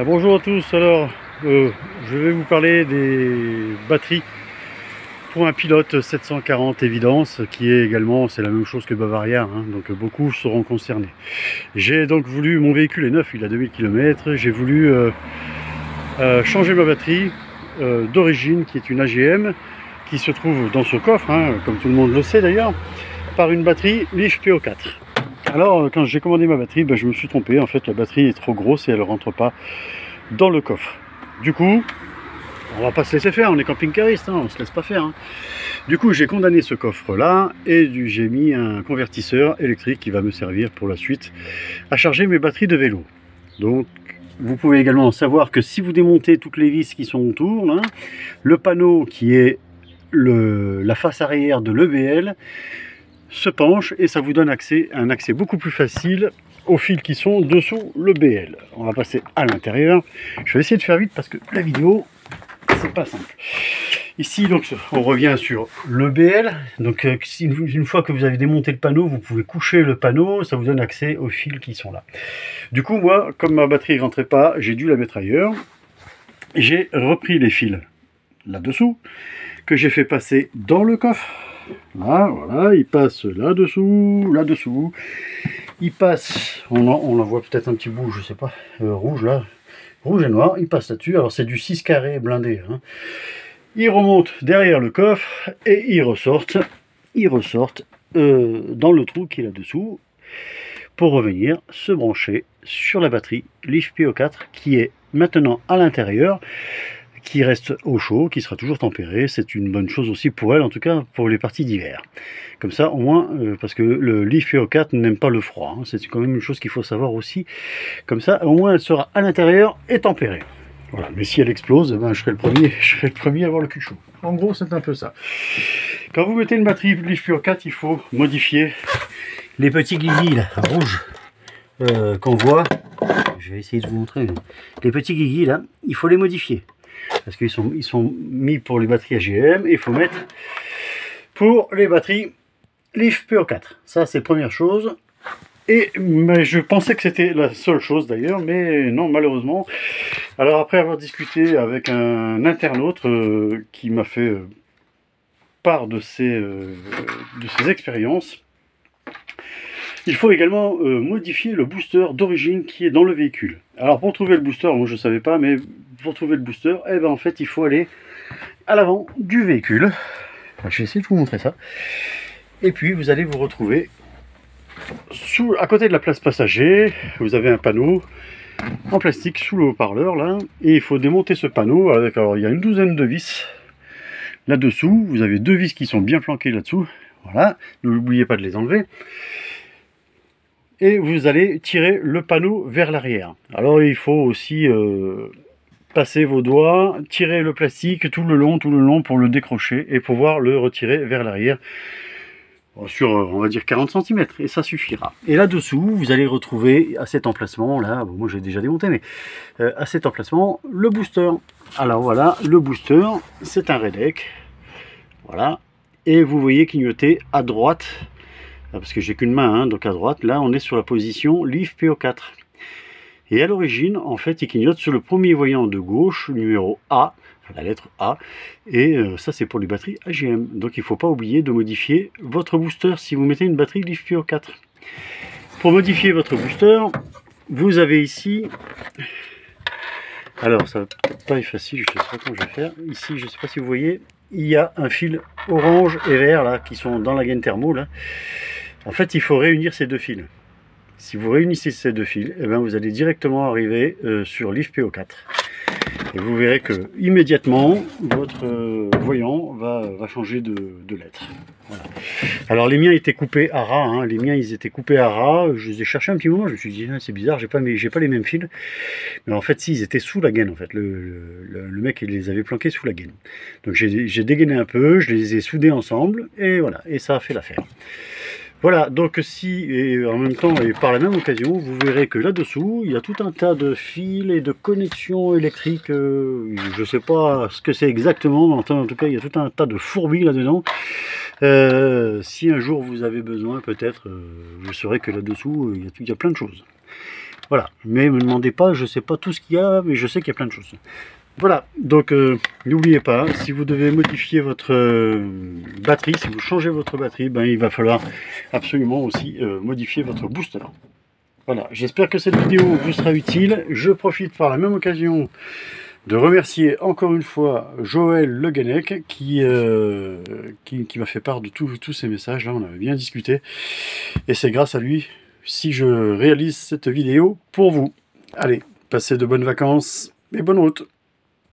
Bonjour à tous, alors je vais vous parler des batteries pour un pilote 740 Évidence qui est également, c'est la même chose que Bavaria, hein, donc beaucoup seront concernés. J'ai donc voulu, mon véhicule est neuf, il a 2000 km, j'ai voulu changer ma batterie d'origine qui est une AGM qui se trouve dans ce coffre, hein, comme tout le monde le sait d'ailleurs, par une batterie Leaf PO4. Alors quand j'ai commandé ma batterie, je me suis trompé, en fait la batterie est trop grosse et elle ne rentre pas dans le coffre. Du coup, on va pas se laisser faire, on est camping-cariste, hein, on se laisse pas faire. Hein. Du coup, j'ai condamné ce coffre-là et j'ai mis un convertisseur électrique qui va me servir pour la suite à charger mes batteries de vélo. Donc, vous pouvez également savoir que si vous démontez toutes les vis qui sont autour, là, le panneau qui est la face arrière de l'EBL se penche et ça vous donne un accès beaucoup plus facile aux fils qui sont dessous le BL. On va passer à l'intérieur. Je vais essayer de faire vite parce que la vidéo, c'est pas simple. Ici, donc, on revient sur le BL. Donc, une fois que vous avez démonté le panneau, vous pouvez coucher le panneau. Ça vous donne accès aux fils qui sont là. Du coup, moi, comme ma batterie ne rentrait pas, j'ai dû la mettre ailleurs. J'ai repris les fils là-dessous, que j'ai fait passer dans le coffre. Là, voilà, il passe là-dessous, là-dessous. Il passe, on en voit peut-être un petit bout, je sais pas, rouge là, rouge et noir, il passe là-dessus. Alors c'est du 6 carré blindé. Hein. Il remonte derrière le coffre et il ressortent dans le trou qui est là-dessous pour revenir se brancher sur la batterie Leaf PO4 qui est maintenant à l'intérieur, qui reste au chaud, qui sera toujours tempéré. C'est une bonne chose aussi pour elle, en tout cas pour les parties d'hiver. Comme ça, au moins, parce que le Leaf PO4 n'aime pas le froid. Hein, c'est quand même une chose qu'il faut savoir aussi. Comme ça, au moins, elle sera à l'intérieur et tempérée. Voilà. Mais si elle explose, je serai le premier à avoir le cul chaud. En gros, c'est un peu ça. Quand vous mettez une batterie Leaf PO4, il faut modifier les petits guigui là, rouges qu'on voit. Je vais essayer de vous montrer. Les petits guigui là, il faut les modifier. Parce qu'ils sont mis pour les batteries AGM et il faut mettre pour les batteries Leaf PO4. Ça, c'est première chose. Et je pensais que c'était la seule chose d'ailleurs, mais non, malheureusement. Alors après avoir discuté avec un internaute qui m'a fait part de ses expériences, il faut également modifier le booster d'origine qui est dans le véhicule. Alors pour trouver le booster, moi je ne savais pas, mais pour trouver le booster, en fait il faut aller à l'avant du véhicule. Alors, je vais essayer de vous montrer ça. Et puis vous allez vous retrouver à côté de la place passager. Vous avez un panneau en plastique sous le haut-parleur là, et il faut démonter ce panneau avec, alors il y a une douzaine de vis là-dessous. Vous avez deux vis qui sont bien planquées là-dessous. Voilà, n'oubliez pas de les enlever. Et vous allez tirer le panneau vers l'arrière. Alors il faut aussi passer vos doigts, tirer le plastique tout le long pour le décrocher et pouvoir le retirer vers l'arrière sur, on va dire, 40 cm, et ça suffira. Et là-dessous, vous allez retrouver à cet emplacement, là, bon, moi j'ai déjà démonté, mais à cet emplacement, le booster. Alors voilà, le booster, c'est un Redec, voilà, et vous voyez clignoter à droite, parce que j'ai qu'une main, hein, donc à droite, là on est sur la position Leaf PO4. Et à l'origine, en fait, il clignote sur le premier voyant de gauche, numéro A, la lettre A, et ça c'est pour les batteries AGM. Donc il ne faut pas oublier de modifier votre booster si vous mettez une batterie Leaf PO4. Pour modifier votre booster, vous avez ici, alors ça va peut-être pas être facile, je ne sais pas comment je vais faire, ici je ne sais pas si vous voyez, il y a un fil orange et vert là, qui sont dans la gaine thermo là. En fait il faut réunir ces deux fils. Si vous réunissez ces deux fils, vous allez directement arriver sur Leaf PO4. Et vous verrez que immédiatement votre voyant va changer de lettre. Voilà. Alors les miens étaient coupés à ras, hein. Les miens ils étaient coupés à ras. Je les ai cherchés un petit moment, je me suis dit c'est bizarre, j'ai pas les mêmes fils. Mais en fait si, ils étaient sous la gaine en fait. Le mec il les avait planqués sous la gaine. Donc j'ai dégainé un peu, je les ai soudés ensemble et voilà, et ça a fait l'affaire. Voilà, donc si, et en même temps, et par la même occasion, vous verrez que là-dessous, il y a tout un tas de fils et de connexions électriques. Je ne sais pas ce que c'est exactement, mais en tout cas, il y a tout un tas de fourbis là-dedans. Si un jour vous avez besoin, peut-être, vous saurez que là-dessous, il y a plein de choses. Voilà, mais me demandez pas, je sais pas tout ce qu'il y a, mais je sais qu'il y a plein de choses. Voilà, donc n'oubliez pas, si vous devez modifier votre batterie, si vous changez votre batterie, ben, il va falloir absolument aussi modifier votre booster. Voilà, j'espère que cette vidéo vous sera utile. Je profite par la même occasion de remercier encore une fois Joël Le Guenec qui m'a fait part de tous ces messages. Là, on avait bien discuté. Et c'est grâce à lui si je réalise cette vidéo pour vous. Allez, passez de bonnes vacances et bonne route.